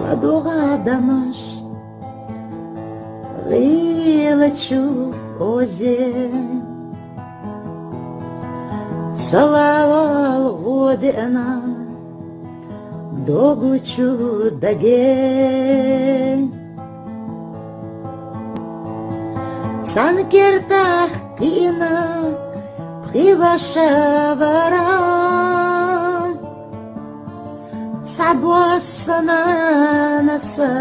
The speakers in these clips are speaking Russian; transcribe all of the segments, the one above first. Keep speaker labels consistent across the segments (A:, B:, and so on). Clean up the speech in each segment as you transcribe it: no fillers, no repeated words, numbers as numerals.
A: Ладугадамаш Рилачу озе Целовал година Догучу даге Санкертах кина Привашавара Сабосана наса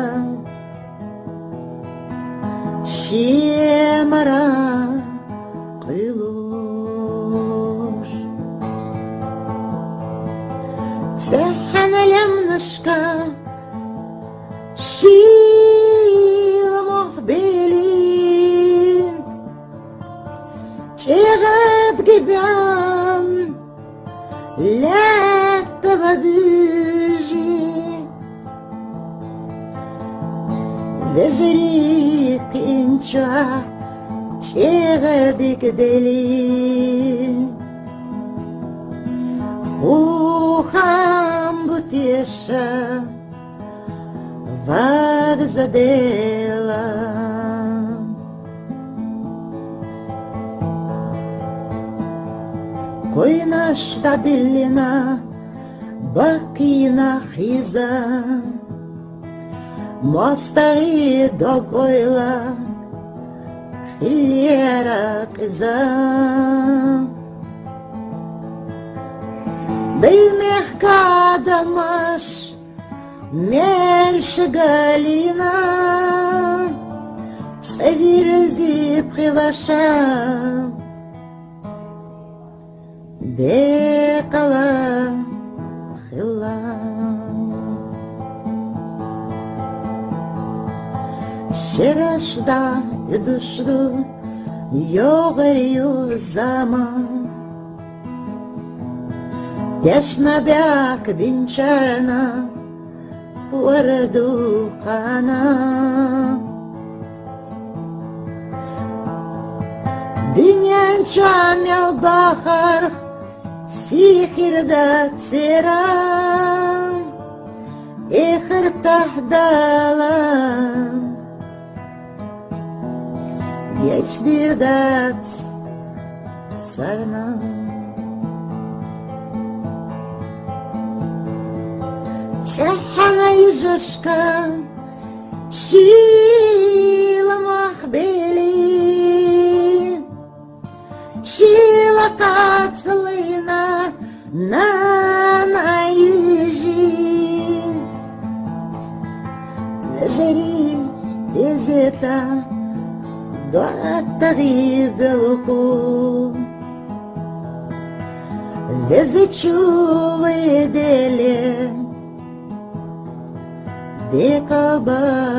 A: Шемара Кылуш Цехана лемнышка Шила мохбели Чегат гибян Лето бюжи Вежри кинча Чегадик дели Ухам бутеша Вагзадела Койна штабелина Бакина хиза Мостари догойла Хилера кыза Дымехка дамаш Мерш галина Цевирзи приваша Декала хила Шерашда душду Йогарю зама Яшнабяк бинчарна Вараду хана Динянча мял бахар Сихирда цера Эхар тахдала Geçdirdat sarna Сахана ижашка Шила махбели Шила кацлина На южи Жери безета Дуаттари белку Везычу выделе Декаба